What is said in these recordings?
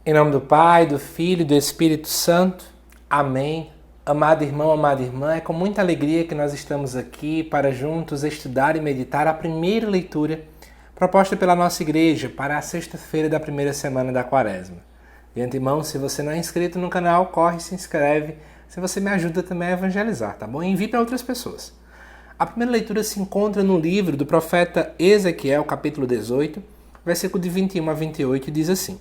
Em nome do Pai, do Filho e do Espírito Santo. Amém. Amado irmão, amada irmã, é com muita alegria que nós estamos aqui para juntos estudar e meditar a primeira leitura proposta pela nossa igreja para a sexta-feira da primeira semana da Quaresma. De antemão, se você não é inscrito no canal, corre e se inscreve. Se você me ajuda também a evangelizar, tá bom? E envie para outras pessoas. A primeira leitura se encontra no livro do profeta Ezequiel, capítulo 18, versículo de 21 a 28, e diz assim: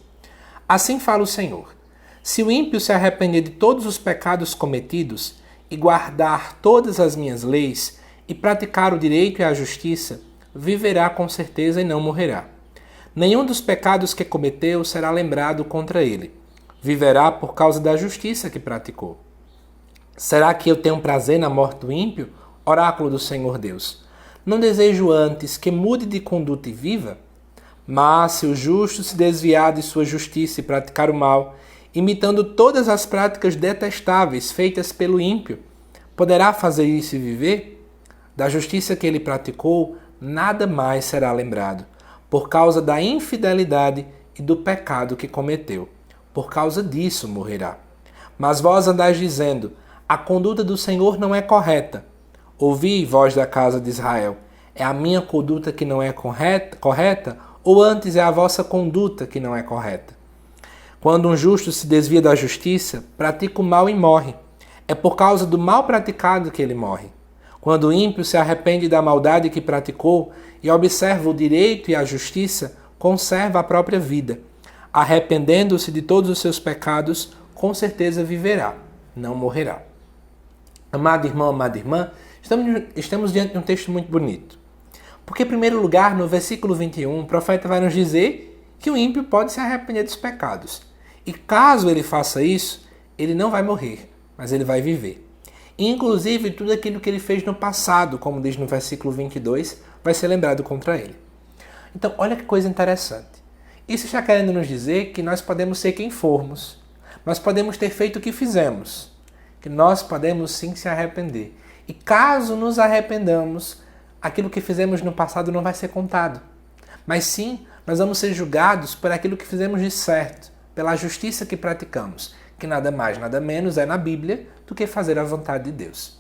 Assim fala o Senhor: se o ímpio se arrepender de todos os pecados cometidos e guardar todas as minhas leis e praticar o direito e a justiça, viverá com certeza e não morrerá. Nenhum dos pecados que cometeu será lembrado contra ele. Viverá por causa da justiça que praticou. Será que eu tenho prazer na morte do ímpio? Oráculo do Senhor Deus. Não desejo antes que mude de conduta e viva? Mas se o justo se desviar de sua justiça e praticar o mal, imitando todas as práticas detestáveis feitas pelo ímpio, poderá fazer isso e viver? Da justiça que ele praticou, nada mais será lembrado, por causa da infidelidade e do pecado que cometeu. Por causa disso morrerá. Mas vós andais dizendo: a conduta do Senhor não é correta. Ouvi, vós da casa de Israel: é a minha conduta que não é correta? Ou antes é a vossa conduta que não é correta? Quando um justo se desvia da justiça, pratica o mal e morre. É por causa do mal praticado que ele morre. Quando o ímpio se arrepende da maldade que praticou e observa o direito e a justiça, conserva a própria vida. Arrependendo-se de todos os seus pecados, com certeza viverá, não morrerá. Amado irmão, amada irmã, estamos diante de um texto muito bonito. Porque, em primeiro lugar, no versículo 21, o profeta vai nos dizer que o ímpio pode se arrepender dos pecados. E caso ele faça isso, ele não vai morrer, mas ele vai viver. Inclusive, tudo aquilo que ele fez no passado, como diz no versículo 22, vai ser lembrado contra ele. Então, olha que coisa interessante. Isso está querendo nos dizer que nós podemos ser quem formos. Nós podemos ter feito o que fizemos. Que nós podemos sim se arrepender. E caso nos arrependamos, aquilo que fizemos no passado não vai ser contado. Mas sim, nós vamos ser julgados por aquilo que fizemos de certo, pela justiça que praticamos, que nada mais, nada menos é na Bíblia do que fazer a vontade de Deus.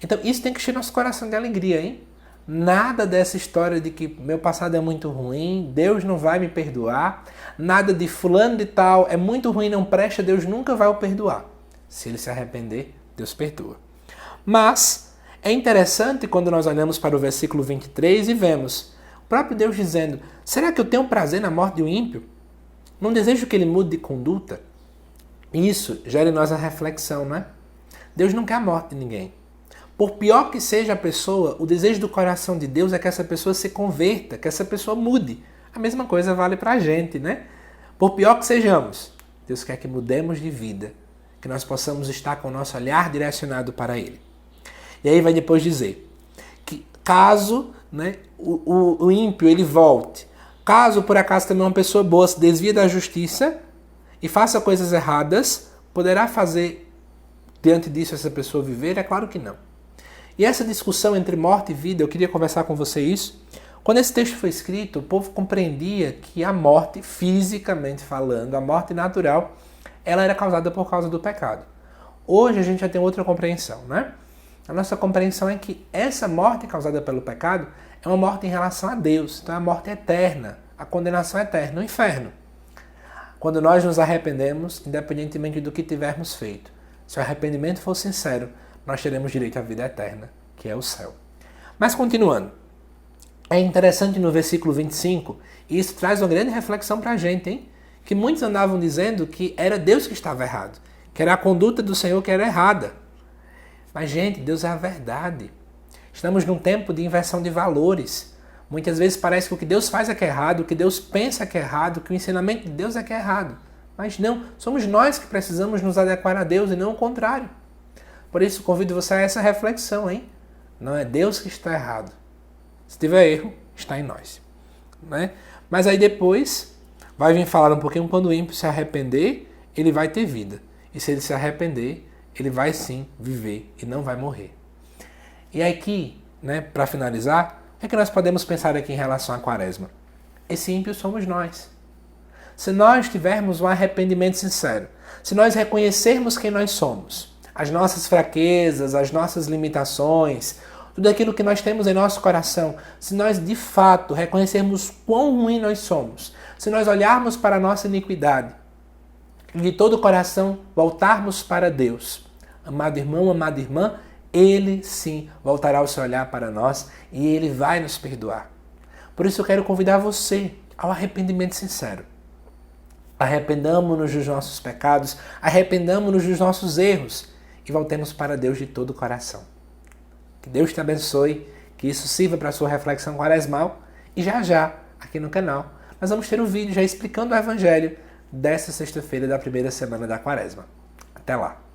Então isso tem que encher nosso coração de alegria, hein? Nada dessa história de que meu passado é muito ruim, Deus não vai me perdoar, nada de fulano de tal é muito ruim, não presta, Deus nunca vai o perdoar. Se ele se arrepender, Deus perdoa. Mas é interessante quando nós olhamos para o versículo 23 e vemos o próprio Deus dizendo: será que eu tenho prazer na morte de um ímpio? Não desejo que ele mude de conduta? Isso gera em nós a reflexão, não é? Deus não quer a morte de ninguém. Por pior que seja a pessoa, o desejo do coração de Deus é que essa pessoa se converta, que essa pessoa mude. A mesma coisa vale para a gente, né? Por pior que sejamos, Deus quer que mudemos de vida, que nós possamos estar com o nosso olhar direcionado para Ele. E aí vai depois dizer que caso o ímpio ele volte, caso por acaso também uma pessoa boa se desvie da justiça e faça coisas erradas, poderá fazer diante disso essa pessoa viver? É claro que não. E essa discussão entre morte e vida, eu queria conversar com você isso. Quando esse texto foi escrito, o povo compreendia que a morte, fisicamente falando, a morte natural, ela era causada por causa do pecado. Hoje a gente já tem outra compreensão, né? A nossa compreensão é que essa morte causada pelo pecado é uma morte em relação a Deus. Então é a morte eterna, a condenação eterna, o inferno. Quando nós nos arrependemos, independentemente do que tivermos feito, se o arrependimento for sincero, nós teremos direito à vida eterna, que é o céu. Mas continuando, é interessante no versículo 25, e isso traz uma grande reflexão para a gente, hein? Que muitos andavam dizendo que era Deus que estava errado, que era a conduta do Senhor que era errada. Mas, gente, Deus é a verdade. Estamos num tempo de inversão de valores. Muitas vezes parece que o que Deus faz é que é errado, o que Deus pensa é que é errado, que o ensinamento de Deus é que é errado. Mas não, somos nós que precisamos nos adequar a Deus e não o contrário. Por isso, convido você a essa reflexão, hein? Não é Deus que está errado. Se tiver erro, está em nós. Né? Mas aí depois, vai vir falar um pouquinho, quando o ímpio se arrepender, ele vai ter vida. E se ele se arrepender, ele vai sim viver e não vai morrer. E aqui, para finalizar, o que nós podemos pensar aqui em relação à Quaresma? Esse ímpio somos nós. se nós tivermos um arrependimento sincero, se nós reconhecermos quem nós somos, as nossas fraquezas, as nossas limitações, tudo aquilo que nós temos em nosso coração, se nós de fato reconhecermos quão ruim nós somos, se nós olharmos para a nossa iniquidade e de todo o coração voltarmos para Deus, amado irmão, amada irmã, Ele sim voltará o seu olhar para nós e Ele vai nos perdoar. Por isso eu quero convidar você ao arrependimento sincero. Arrependamo-nos dos nossos pecados, arrependamo-nos dos nossos erros e voltemos para Deus de todo o coração. Que Deus te abençoe, que isso sirva para a sua reflexão quaresmal e já, aqui no canal, nós vamos ter um vídeo já explicando o Evangelho desta sexta-feira da primeira semana da Quaresma. Até lá!